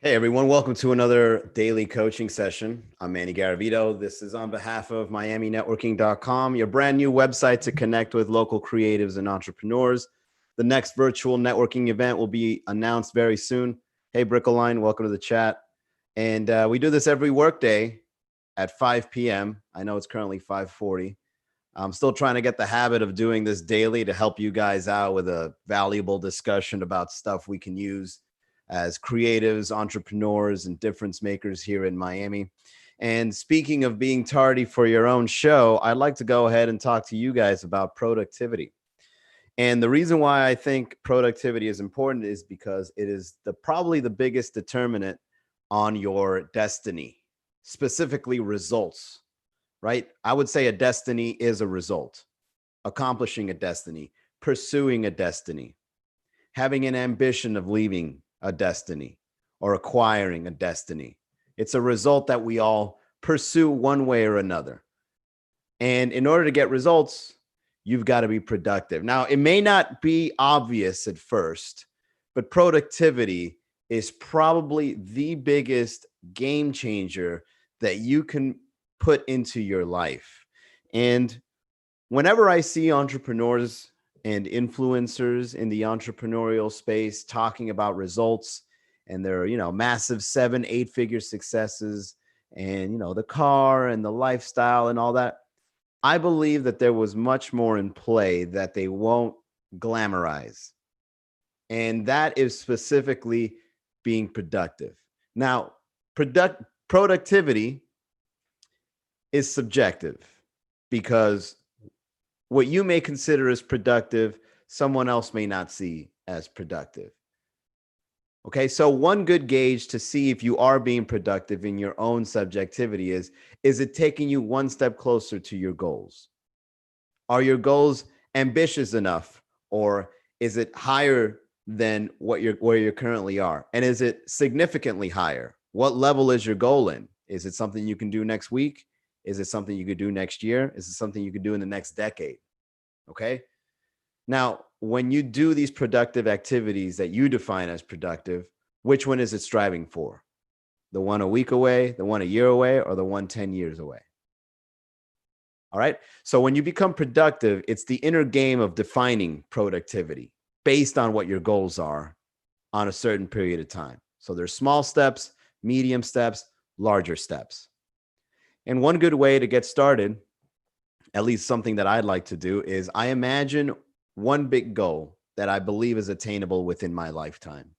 Hey everyone, welcome to another daily coaching session. I'm Manny Garavito. This is on behalf of MiamiNetworking.com, your brand new website to connect with local creatives and entrepreneurs. The next virtual networking event will be announced very soon. Hey Brickleline, welcome to the chat. And we do this every workday at 5 p.m. I know it's currently 5:40. I'm still trying to get the habit of doing this daily to help you guys out with a valuable discussion about stuff we can use as creatives, entrepreneurs, and difference makers here in Miami. And speaking of being tardy for your own show, I'd like to go ahead and talk to you guys about productivity. And the reason why I think productivity is important is because it is probably the biggest determinant on your destiny, specifically results, right? I would say a destiny is a result, accomplishing a destiny, pursuing a destiny, having an ambition of leaving a destiny or acquiring a destiny. It's a result that we all pursue one way or another. And in order to get results, you've got to be productive. Now, it may not be obvious at first, but productivity is probably the biggest game changer that you can put into your life. And whenever I see entrepreneurs and influencers in the entrepreneurial space talking about results and their, massive 7, 8 figure successes and, the car and the lifestyle and all that, I believe that there was much more in play that they won't glamorize. And that is specifically being productive. Now, productivity is subjective because what you may consider as productive, someone else may not see as productive. Okay, so one good gauge to see if you are being productive in your own subjectivity is it taking you one step closer to your goals? Are your goals ambitious enough, or is it higher than where you currently are? And is it significantly higher? What level is your goal in? Is it something you can do next week? Is it something you could do next year? Is it something you could do in the next decade? Okay. Now, when you do these productive activities that you define as productive, which one is it striving for? The one a week away, the one a year away, or the one 10 years away? All right. So when you become productive, it's the inner game of defining productivity based on what your goals are on a certain period of time. So there's small steps, medium steps, larger steps. And one good way to get started, at least something that I'd like to do, is I imagine one big goal that I believe is attainable within my lifetime.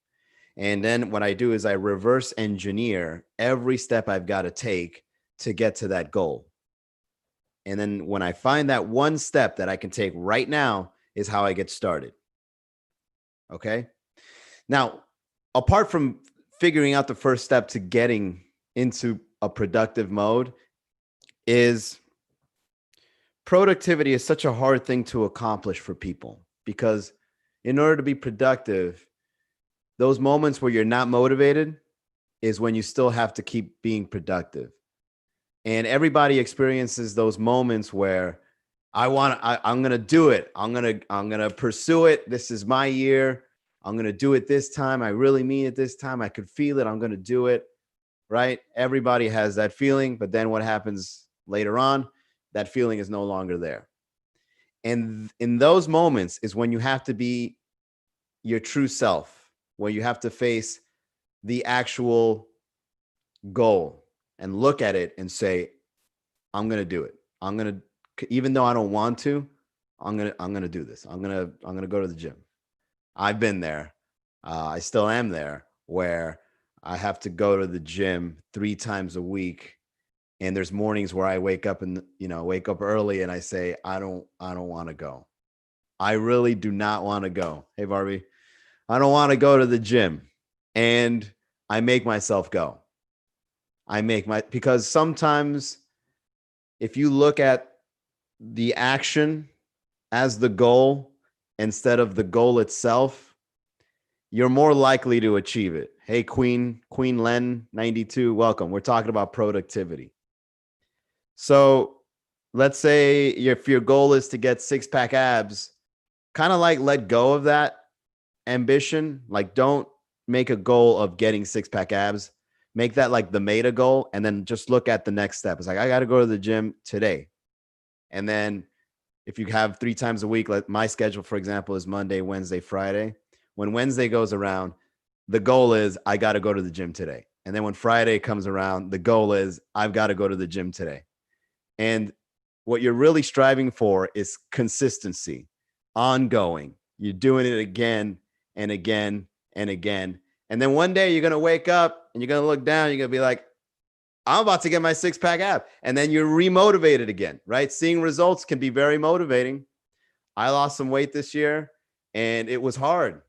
And then what I do is I reverse engineer every step I've got to take to get to that goal. And then when I find that one step that I can take right now is how I get started. Okay. Now, apart from figuring out the first step to getting into a productive mode, is productivity is such a hard thing to accomplish for people because in order to be productive, those moments where you're not motivated is when you still have to keep being productive. And everybody experiences those moments where I'm going to do it. I'm going to pursue it. This is my year. I'm going to do it this time. I really mean it this time. I could feel it. I'm going to do it. Right? Everybody has that feeling, but then what happens later on? That feeling is no longer there. And in those moments is when you have to be your true self, where you have to face the actual goal and look at it and say, I'm going to do it. I'm going to, even though I don't want to, I'm going to do this. I'm going to go to the gym. I've been there. I still am there where I have to go to the gym 3 times a week. And there's mornings where I wake up early and I say, I don't want to go. I really do not want to go. Hey, Barbie, I don't want to go to the gym. And I make myself go. Because sometimes if you look at the action as the goal instead of the goal itself, you're more likely to achieve it. Hey, Queen Len 92, welcome. We're talking about productivity. So let's say if your goal is to get 6-pack abs, kind of like let go of that ambition. Like don't make a goal of getting 6-pack abs. Make that like the meta goal, and then just look at the next step. It's like, I got to go to the gym today. And then if you have 3 times a week, like my schedule, for example, is Monday, Wednesday, Friday. When Wednesday goes around, the goal is I got to go to the gym today. And then when Friday comes around, the goal is I've got to go to the gym today. And what you're really striving for is consistency, ongoing. You're doing it again and again and again. And then one day you're going to wake up and you're going to look down. You're going to be like, I'm about to get my 6-pack ab. And then you're remotivated again, right? Seeing results can be very motivating. I lost some weight this year and it was hard,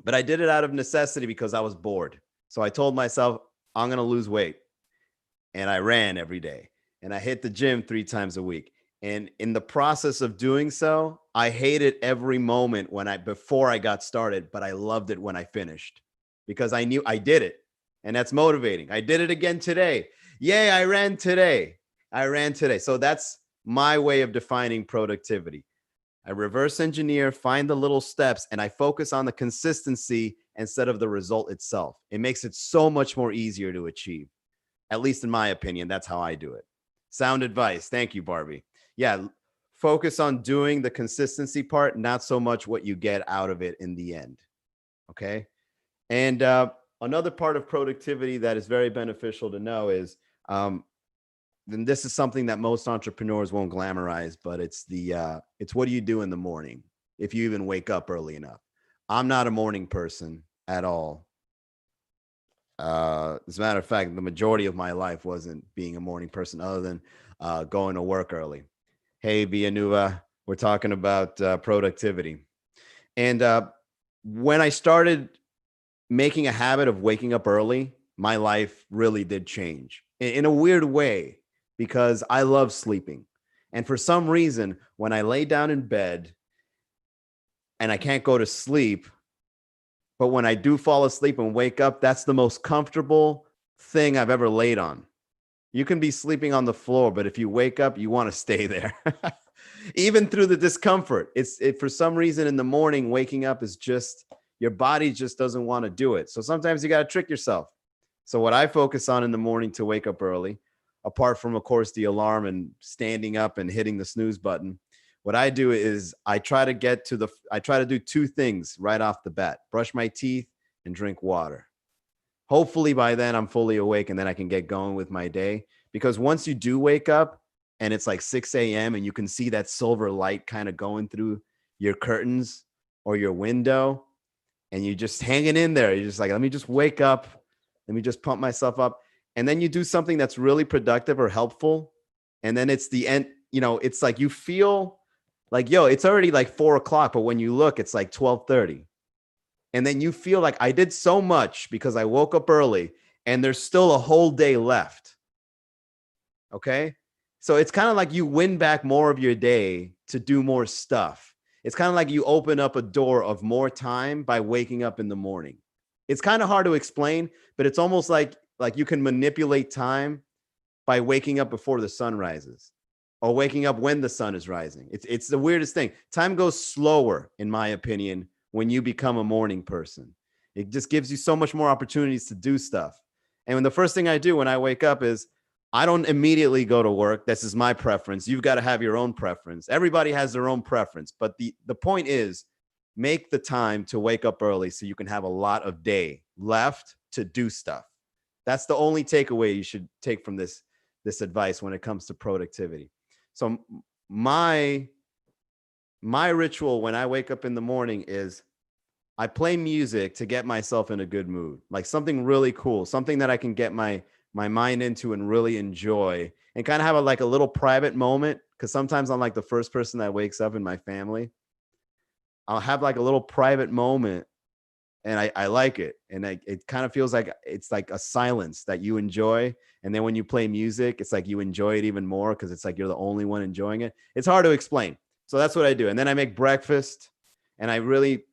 but I did it out of necessity because I was bored. So I told myself, I'm going to lose weight. And I ran every day and I hit the gym 3 times a week. And in the process of doing so, I hated every moment before I got started, but I loved it when I finished because I knew I did it. And that's motivating. I did it again today. Yay, I ran today. So that's my way of defining productivity. I reverse engineer, find the little steps, and I focus on the consistency instead of the result itself. It makes it so much more easier to achieve. At least in my opinion, that's how I do it. Sound advice. Thank you, Barbie. Yeah, focus on doing the consistency part, not so much what you get out of it in the end. Okay. And another part of productivity that is very beneficial to know is, and this is something that most entrepreneurs won't glamorize, but it's what do you do in the morning if you even wake up early enough? I'm not a morning person at all. As a matter of fact, the majority of my life wasn't being a morning person other than going to work early. Hey, Villanueva, we're talking about productivity. And when I started making a habit of waking up early, my life really did change in a weird way because I love sleeping. And for some reason, when I lay down in bed and I can't go to sleep, but when I do fall asleep and wake up, that's the most comfortable thing I've ever laid on. You can be sleeping on the floor, but if you wake up, you want to stay there. Even through the discomfort. For some reason in the morning, waking up is just, your body just doesn't want to do it. So sometimes you got to trick yourself. So what I focus on in the morning to wake up early, apart from, of course, the alarm and standing up and hitting the snooze button, what I do is I try to do 2 things right off the bat: brush my teeth and drink water. Hopefully by then I'm fully awake and then I can get going with my day. Because once you do wake up and it's like 6 a.m. and you can see that silver light kind of going through your curtains or your window and you're just hanging in there, you're just like, let me just wake up. Let me just pump myself up. And then you do something that's really productive or helpful. And then it's the end, it's like you feel like, yo, it's already like 4 o'clock, but when you look, it's like 12:30. And then you feel like I did so much because I woke up early and there's still a whole day left. Okay. So it's kind of like you win back more of your day to do more stuff. It's kind of like you open up a door of more time by waking up in the morning. It's kind of hard to explain, but it's almost like you can manipulate time by waking up before the sun rises or waking up when the sun is rising. It's the weirdest thing. Time goes slower, in my opinion, when you become a morning person. It just gives you so much more opportunities to do stuff. And when the first thing I do when I wake up is I don't immediately go to work. This is my preference. You've got to have your own preference. Everybody has their own preference. But the point is, make the time to wake up early so you can have a lot of day left to do stuff. That's the only takeaway you should take from this advice when it comes to productivity. So my ritual when I wake up in the morning is I play music to get myself in a good mood, like something really cool, something that I can get my mind into and really enjoy and kind of have a little private moment. Cause sometimes I'm like the first person that wakes up in my family. I'll have like a little private moment and I like it. And it kind of feels like it's like a silence that you enjoy. And then when you play music, it's like you enjoy it even more because it's like you're the only one enjoying it. It's hard to explain. So that's what I do. And then I make breakfast and I really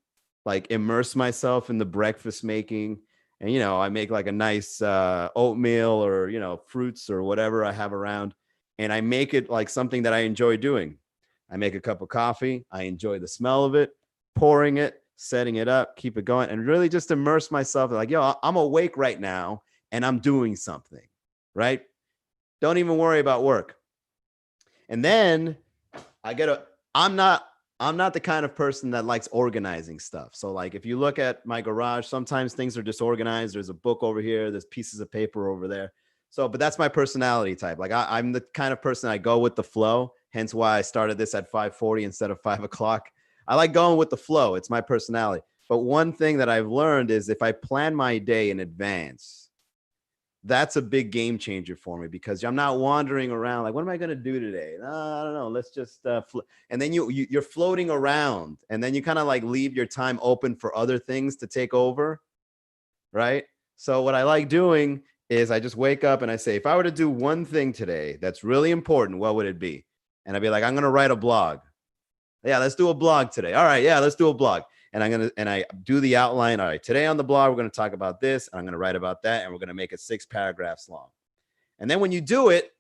like immerse myself in the breakfast making. And, I make like a nice oatmeal or, fruits or whatever I have around. And I make it like something that I enjoy doing. I make a cup of coffee. I enjoy the smell of it, pouring it, setting it up, keep it going, and really just immerse myself. Like, yo, I'm awake right now and I'm doing something, right? Don't even worry about work. And then I'm not the kind of person that likes organizing stuff. So like if you look at my garage, sometimes things are disorganized. There's a book over here, there's pieces of paper over there. So, but that's my personality type. Like I'm the kind of person I go with the flow. Hence why I started this at 5:40 instead of 5 o'clock. I like going with the flow. It's my personality. But one thing that I've learned is if I plan my day in advance, that's a big game changer for me because I'm not wandering around like, what am I going to do today? I don't know. Let's just and then you're floating around, and then you kind of like leave your time open for other things to take over, right? So what I like doing is I just wake up and I say, if I were to do one thing today that's really important, what would it be? And I'd be like, I'm going to write a blog. Yeah, let's do a blog today. All right, yeah, let's do a blog. And I do the outline. All right, today on the blog, we're going to talk about this. And I'm going to write about that. And we're going to make it 6 paragraphs long. And then when you do it,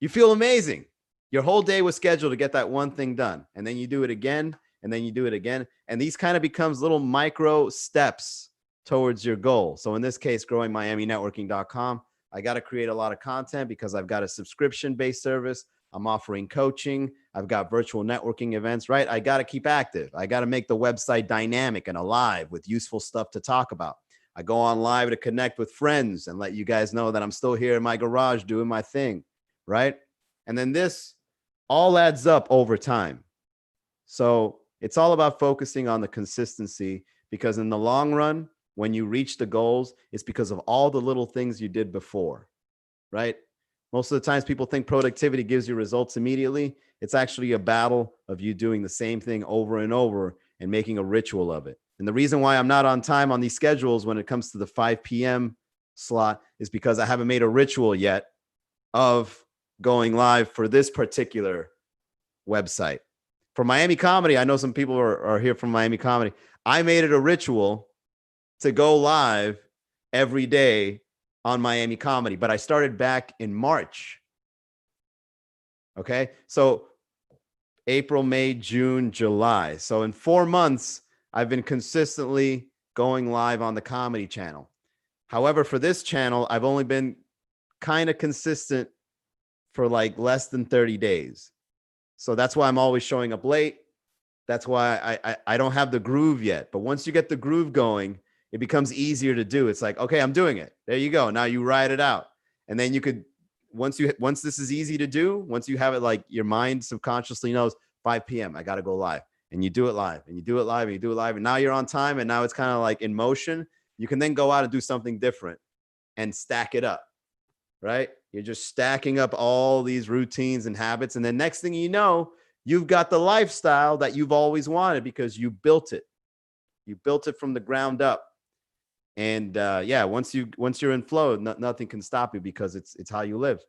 you feel amazing. Your whole day was scheduled to get that one thing done. And then you do it again. And then you do it again. And these kind of becomes little micro steps towards your goal. So in this case, growing MiamiNetworking.com, I got to create a lot of content because I've got a subscription-based service. I'm offering coaching. I've got virtual networking events, right? I got to keep active. I got to make the website dynamic and alive with useful stuff to talk about. I go on live to connect with friends and let you guys know that I'm still here in my garage doing my thing, right? And then this all adds up over time. So it's all about focusing on the consistency because in the long run, when you reach the goals, it's because of all the little things you did before, right? Most of the times people think productivity gives you results immediately. It's actually a battle of you doing the same thing over and over and making a ritual of it. And the reason why I'm not on time on these schedules when it comes to the 5 p.m. slot is because I haven't made a ritual yet of going live for this particular website. For Miami Comedy, I know some people are here from Miami Comedy. I made it a ritual to go live every day on Miami Comedy, but I started back in March. Okay. So April, May, June, July. So in 4 months, I've been consistently going live on the comedy channel. However, for this channel, I've only been kind of consistent for like less than 30 days. So that's why I'm always showing up late. That's why I don't have the groove yet. But once you get the groove going, it becomes easier to do. It's like, okay, I'm doing it. There you go. Now you write it out. And then you could, once this is easy to do, once you have it, like your mind subconsciously knows 5 p.m. I got to go live, and you do it live and you do it live and you do it live. And now you're on time. And now it's kind of like in motion. You can then go out and do something different and stack it up, right? You're just stacking up all these routines and habits. And then next thing you know, you've got the lifestyle that you've always wanted because you built it. You built it from the ground up. And yeah, once you're in flow, nothing can stop you because it's how you live.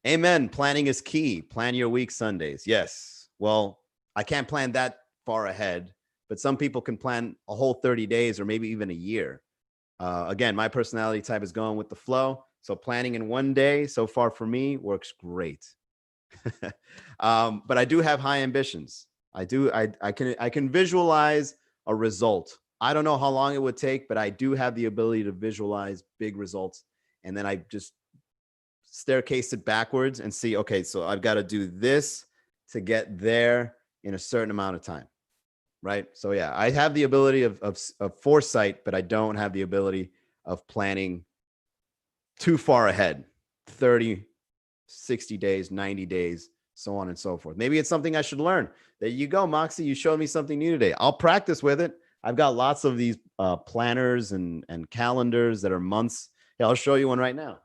Amen. Planning is key. Plan your week Sundays. Yes. Well, I can't plan that far ahead, but some people can plan a whole 30 days or maybe even a year. Again, my personality type is going with the flow. So planning in one day so far for me works great. But I do have high ambitions. I can visualize a result. I don't know how long it would take, but I do have the ability to visualize big results. And then I just staircase it backwards and see, okay, so I've got to do this to get there in a certain amount of time. Right. So yeah, I have the ability of foresight, but I don't have the ability of planning too far ahead, 30, 60 days, 90 days, so on and so forth. Maybe it's something I should learn. There you go, Moxie. You showed me something new today. I'll practice with it. I've got lots of these planners and calendars that are months. Yeah, I'll show you one right now.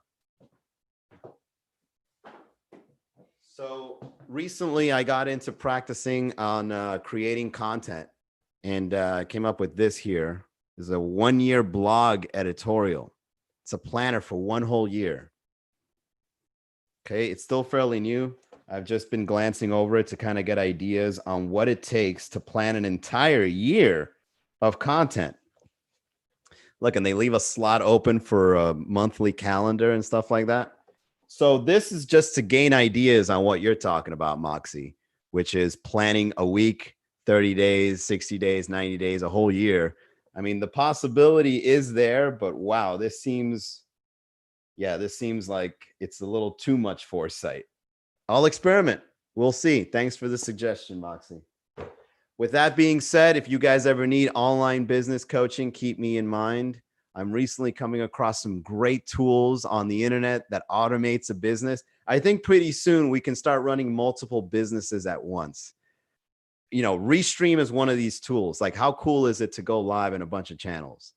So recently I got into practicing on creating content and came up with this here. This is a 1-year blog editorial. It's a planner for 1 whole year. Okay, it's still fairly new. I've just been glancing over it to kind of get ideas on what it takes to plan an entire year of content. Look, and they leave a slot open for a monthly calendar and stuff like that. So this is just to gain ideas on what you're talking about, Moxie, which is planning a week, 30 days, 60 days, 90 days, a whole year. I mean, the possibility is there, but wow, this seems like it's a little too much foresight. I'll experiment. We'll see. Thanks for the suggestion, Moxie. With that being said, if you guys ever need online business coaching, keep me in mind. I'm recently coming across some great tools on the internet that automates a business. I think pretty soon we can start running multiple businesses at once. You know, Restream is one of these tools. Like, how cool is it to go live in a bunch of channels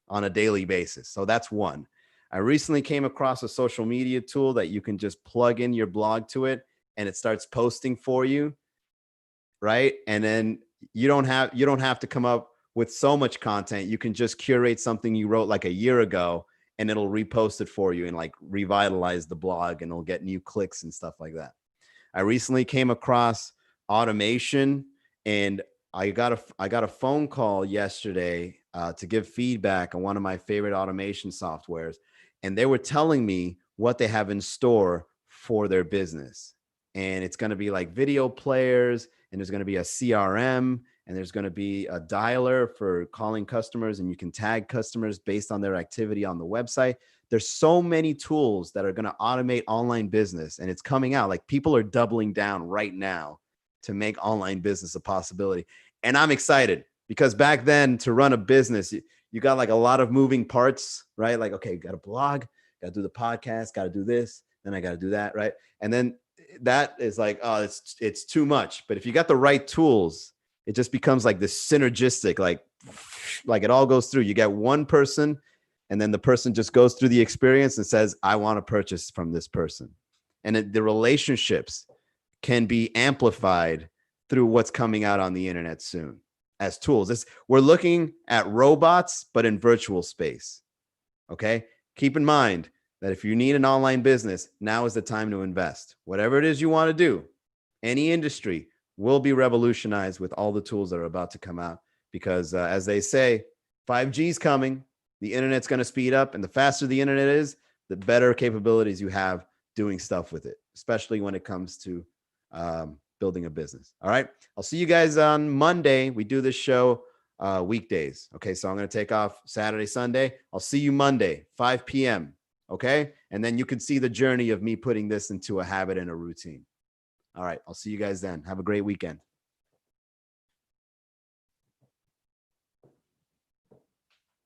on a daily basis? So that's one. I recently came across a social media tool that you can just plug in your blog to it and it starts posting for you, right? And then you don't have to come up with so much content. You can just curate something you wrote like a year ago and it'll repost it for you and like revitalize the blog and it'll get new clicks and stuff like that. I recently came across automation and I got a phone call yesterday to give feedback on one of my favorite automation softwares. And they were telling me what they have in store for their business. And it's going to be like video players, and there's going to be a CRM, and there's going to be a dialer for calling customers, and you can tag customers based on their activity on the website. There's so many tools that are going to automate online business, and it's coming out. Like, people are doubling down right now to make online business a possibility. And I'm excited because back then, to run a business, you got like a lot of moving parts, right? Like, okay, got a blog, got to do the podcast, got to do this, then I got to do that, right? And then that is like, oh, it's too much. But if you got the right tools, it just becomes like this synergistic, like it all goes through. You get one person, and then the person just goes through the experience and says, I want to purchase from this person. And the relationships can be amplified through what's coming out on the internet soon as tools. We're looking at robots, but in virtual space. Okay. Keep in mind that if you need an online business, now is the time to invest. Whatever it is you want to do, any industry will be revolutionized with all the tools that are about to come out. Because as they say, 5G is coming, the internet's going to speed up, and the faster the internet is, the better capabilities you have doing stuff with it, especially when it comes to building a business. All right. I'll see you guys on Monday. We do this show weekdays. Okay. So I'm going to take off Saturday, Sunday. I'll see you Monday, 5 p.m. Okay. And then you can see the journey of me putting this into a habit and a routine. All right. I'll see you guys then. Have a great weekend.